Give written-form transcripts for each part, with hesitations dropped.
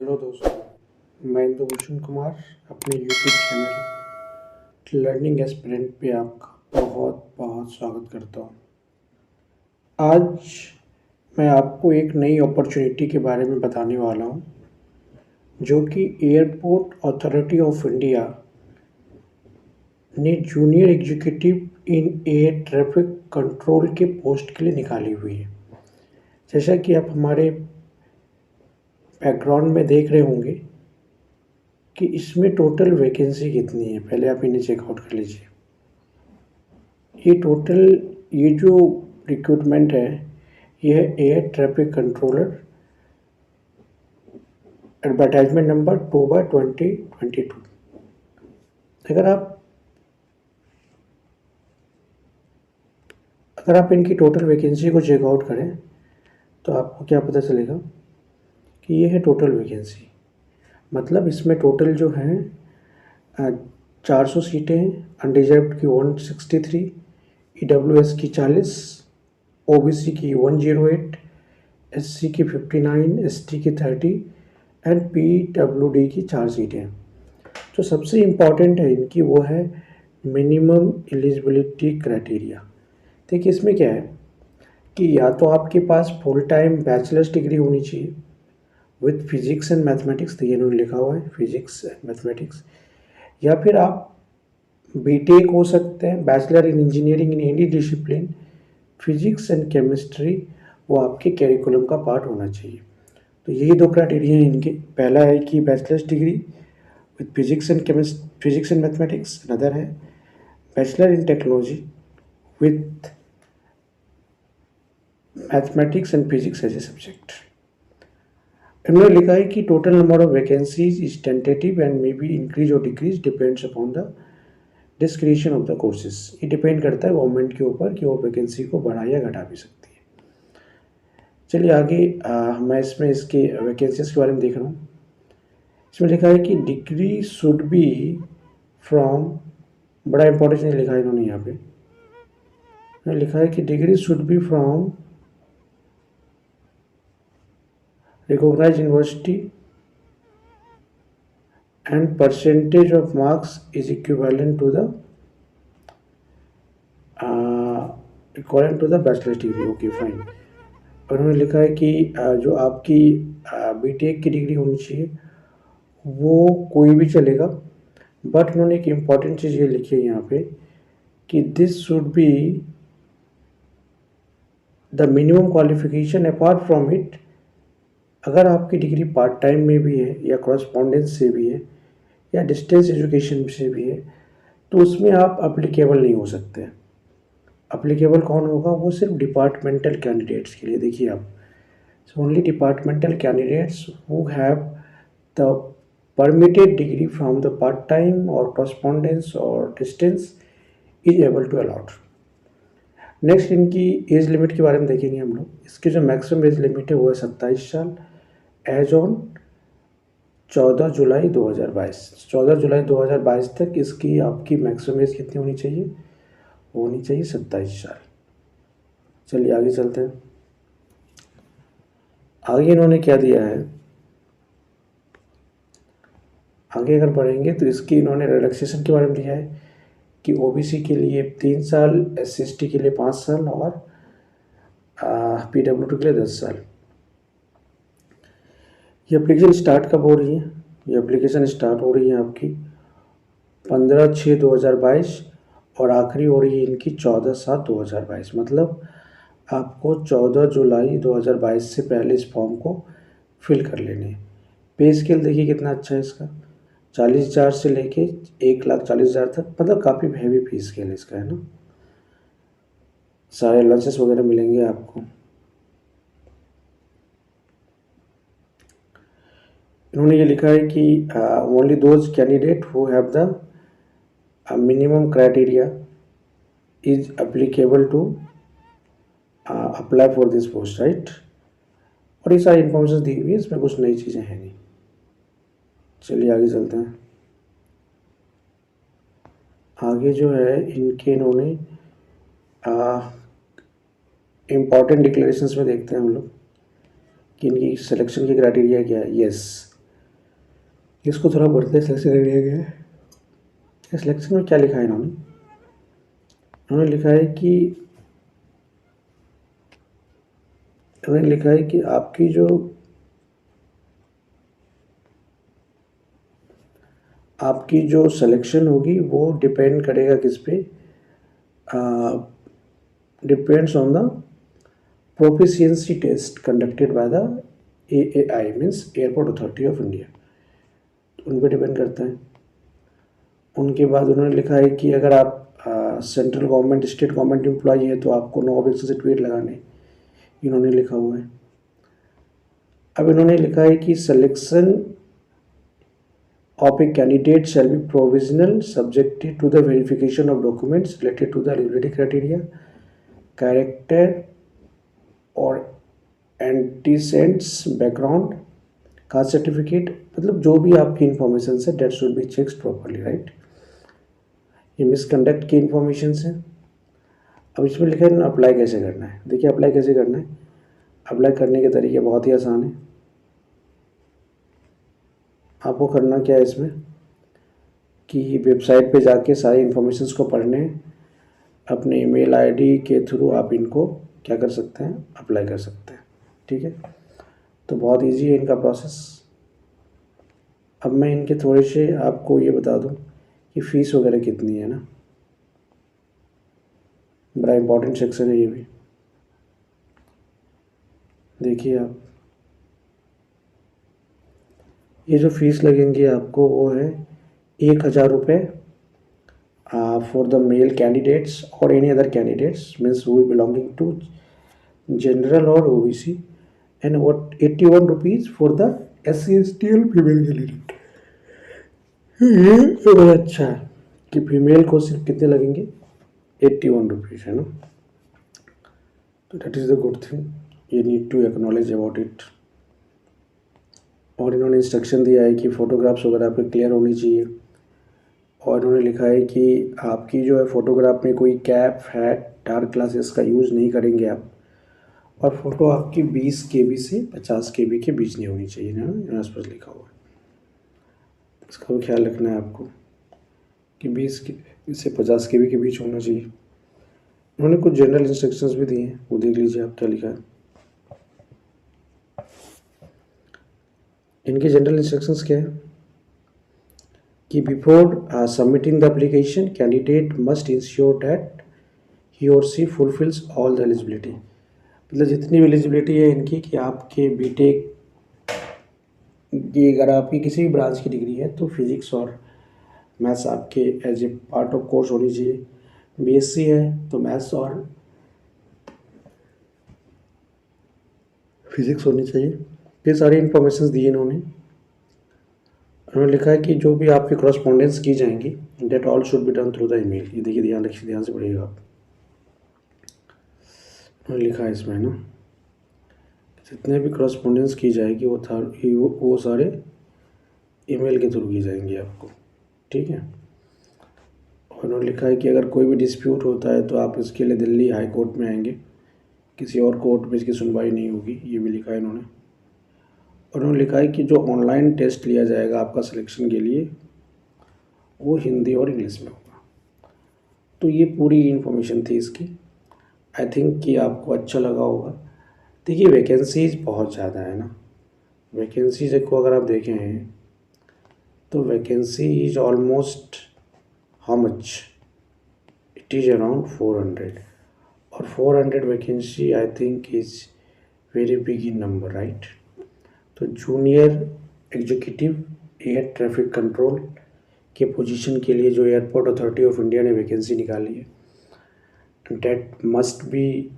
Hello दोस्तों, मैं इंदुभूषण कुमार अपने यूट्यूब चैनल लर्निंग एस्पिरेंट पे आपका बहुत बहुत स्वागत करता हूँ। आज मैं आपको एक नई अपॉर्चुनिटी के बारे में बताने वाला हूँ, जो कि एयरपोर्ट अथॉरिटी ऑफ इंडिया ने junior executive in air traffic control के पोस्ट के लिए निकाली हुई है। जैसा कि आप हमारे बैकग्राउंड में देख रहे होंगे कि इसमें टोटल वैकेंसी कितनी है। पहले आप इन्हें चेकआउट कर लीजिए। ये जो रिक्रूटमेंट है, ये है air traffic controller, advertisement number 2/2022। अगर आप इनकी टोटल वैकेंसी को चेकआउट करें तो आपको क्या पता चलेगा कि ये है टोटल वैकेंसी। मतलब इसमें टोटल जो हैं 400 सीटें हैं, अनरिजर्व्ड की 163, EWS की 40, OBC की 108, SC की 59, ST की 30 एंड PWD की 4 सीटें हैं। जो सबसे इम्पॉर्टेंट है इनकी वो है मिनिमम एलिजिबिलिटी क्राइटेरिया। देखिए इसमें क्या है कि या तो आपके पास फुल टाइम बैचलर्स डिग्री होनी चाहिए विथ फिजिक्स एंड मैथमेटिक्स, तो ये इन्होंने लिखा हुआ है फिजिक्स एंड मैथमेटिक्स, या फिर आप बीटेक हो सकते हैं, bachelor in engineering in any discipline, physics and chemistry वो आपके कैरिकुलम का पार्ट होना चाहिए। तो यही दो क्राइटेरिया हैं इनके। पहला है कि bachelors degree with physics and mathematics, another है bachelor in technology with mathematics and physics as a subject. इन्होंने लिखा है कि total number of vacancies is tentative and may be increase और decrease depends upon the description of the courses. ये depend करता है government के ऊपर कि वो वैकेंसी को बढ़ा या घटा भी सकती है। चलिए आगे मैं इसमें इसके वैकेंसीज के बारे में देख रहा हूँ। इसमें लिखा है कि डिग्री शुड बी फ्रॉम, बड़ा इंपॉर्टेंट नहीं लिखा है इन्होंने यहाँ पे, लिखा है कि degree should be from recognised university and percentage of marks is equivalent to the bachelor's degree. Okay fine. और उन्होंने लिखा है कि जो आपकी बीटेक की डिग्री होनी चाहिए वो कोई भी चलेगा, बट उन्होंने एक इम्पॉर्टेंट चीज़ ये लिखी है यहाँ पे कि this should be the minimum qualification. Apart from it, अगर आपकी डिग्री पार्ट टाइम में भी है या कॉरस्पॉन्डेंस से भी है या डिस्टेंस एजुकेशन से भी है तो उसमें आप अप्लीकेबल नहीं हो सकते। अप्लीकेबल कौन होगा? वो सिर्फ डिपार्टमेंटल कैंडिडेट्स के लिए। देखिए आप, only departmental candidates who have the permitted degree from the part-time or correspondence or distance is able to allowed। Next इनकी एज लिमिट के बारे में देखेंगे हम लोग। इसकी जो मैक्सिमम एज लिमिट है वो है 27 साल एज ऑन 14 जुलाई 2022। 14 जुलाई 2022 तक इसकी आपकी मैक्सिमम एज कितनी होनी चाहिए? वो होनी चाहिए 27 साल। चलिए आगे चलते हैं। आगे इन्होंने क्या दिया है, आगे अगर बढ़ेंगे तो इसकी इन्होंने रिलैक्सेशन के बारे में दिया है कि ओबीसी के लिए 3 साल, SC/ST के लिए 5 साल और PWD के लिए 10 साल। ये एप्लीकेशन स्टार्ट कब हो रही है? ये एप्लीकेशन स्टार्ट हो रही है आपकी 15/6/2022 और आखिरी हो रही है इनकी 14/7/2022। मतलब आपको 14 जुलाई 2022 से पहले इस फॉर्म को फिल कर लेने। पे स्केल देखिए कितना अच्छा है इसका, 40,000 से लेके 1,40,000 तक। मतलब काफ़ी हैवी पे स्केल है इसका, है ना। सारे लंचेस वगैरह मिलेंगे आपको। इन्होंने ये लिखा है कि only those candidate who have the minimum criteria is applicable to apply for this post, right. और ये सारी इन्फॉर्मेशन दी हुई है, इसमें कुछ नई चीज़ें हैं नहीं। चलिए आगे चलते हैं। आगे जो है इनके इन्होंने इम्पॉर्टेंट डिक्लेरेशंस में देखते हैं हम लोग कि इनकी सिलेक्शन की क्राइटेरिया क्या है। यस, इसको थोड़ा बढ़ते सिलेक्शन कर लिया गया है। सिलेक्शन में क्या लिखा है इन्होंने लिखा है कि आपकी जो सिलेक्शन होगी वो डिपेंड करेगा किस पे, depends on the proficiency test conducted by the AAI means airport authority of India, उन पर डिपेंड करता है। उनके बाद उन्होंने लिखा है कि अगर आप central government state government employee है तो आपको 9 ऑब्जेक्शन सर्टिफिकेट लगाने, इन्होंने लिखा हुआ है। अब इन्होंने लिखा है कि selection of a candidate shall be provisional subjected to the verification of documents related to the eligibility criteria, character or antecedents, background, caste certificate, मतलब जो भी आपकी इंफॉर्मेशन है that should be checks properly, right. ये misconduct की information है। अब इसमें लिखा है अप्लाई कैसे करना है। देखिए अप्लाई कैसे करना है। अप्लाई करने के तरीके बहुत ही आसान है। आपको करना क्या है इसमें कि वेबसाइट पे जाके सारी इन्फॉर्मेशंस को पढ़ने, अपने ईमेल आईडी के थ्रू आप इनको क्या कर सकते हैं, अप्लाई कर सकते हैं, ठीक है। तो बहुत इजी है इनका प्रोसेस। अब मैं इनके थोड़े से आपको ये बता दूं कि फ़ीस वगैरह कितनी है ना, बड़ा इम्पोर्टेंट सेक्शन है ये भी। देखिए आप, ये जो फीस लगेंगी आपको वो है 1000 रुपये फॉर द मेल कैंडिडेट्स और any other candidates means who belonging to general और OBC, and what 81 rupees for the SC/ST female candidate. ये बड़ा अच्छा है कि फीमेल को सिर्फ कितने लगेंगे, 81 रुपीज़, है ना। तो that is the good thing, you need to acknowledge about it. और इन्होंने इंस्ट्रक्शन दिया है कि फ़ोटोग्राफ्स वगैरह आपके क्लियर होनी चाहिए। और इन्होंने लिखा है कि आपकी जो है फ़ोटोग्राफ में कोई कैप, हैट, डार्क ग्लासेस का यूज़ नहीं करेंगे आप, और फ़ोटो आपकी 20 KB से 50 KB के बीच नहीं होनी चाहिए ना, यहाँ पर लिखा हुआ है। इसका भी ख्याल रखना है आपको कि 20 से 50 KB के बीच होना चाहिए। उन्होंने कुछ जनरल इंस्ट्रक्शंस भी दिए हैं, वो देख लीजिए आप क्या लिखा है। इनके जनरल इंस्ट्रक्शंस क्या है कि before submitting the application candidate must ensure that he और सी फुलफिल्स ऑल द एलिजिबिलिटी, मतलब जितनी भी एलिजिबिलिटी है इनकी कि आपके बीटेक की, अगर आपकी किसी भी ब्रांच की डिग्री है तो फिज़िक्स और मैथ्स आपके as a part of course होनी चाहिए। BSc है तो मैथ्स और फिज़िक्स होनी चाहिए। ये सारी इन्फॉर्मेशन दी इन्होंने लिखा है कि जो भी आपकी करस्पॉन्डेंस की जाएंगी that all should be done through the email. ये देखिए ध्यान रखिए, ध्यान से पढ़िएगा आप। लिखा है इसमें ना, जितने भी करस्पॉन्डेंस की जाएगी वो सारे ईमेल के थ्रू की जाएंगी आपको, ठीक है। और उन्होंने लिखा है कि अगर कोई भी डिस्प्यूट होता है तो आप इसके लिए दिल्ली हाई कोर्ट में आएंगे, किसी और कोर्ट में इसकी सुनवाई नहीं होगी, ये भी लिखा है इन्होंने। और उन्होंने लिखा है कि जो ऑनलाइन टेस्ट लिया जाएगा आपका सिलेक्शन के लिए वो हिंदी और इंग्लिश में होगा। तो ये पूरी इन्फॉर्मेशन थी इसकी। आई थिंक कि आपको अच्छा लगा होगा। देखिए वैकेंसीज बहुत ज़्यादा है ना, वैकेंसीज को अगर आप देखें तो vacancy is almost how much, it is around 400, और 400 vacancy I think is very big in number, right. तो junior executive air traffic control के पोजीशन के लिए जो एयरपोर्ट अथॉरिटी ऑफ इंडिया ने वैकेंसी निकाली है, that must be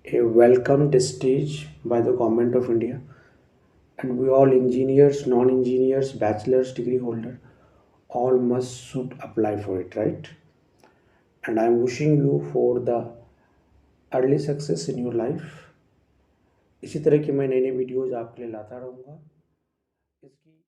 a welcomed stage by the government of India, and we all engineers, non-engineers, bachelor's degree holder, all must should apply for it, right? And I am wishing you for the early success in your life. इसी तरह की मैं नई नई videos आपके लिए लाता रहूँगा। इसकी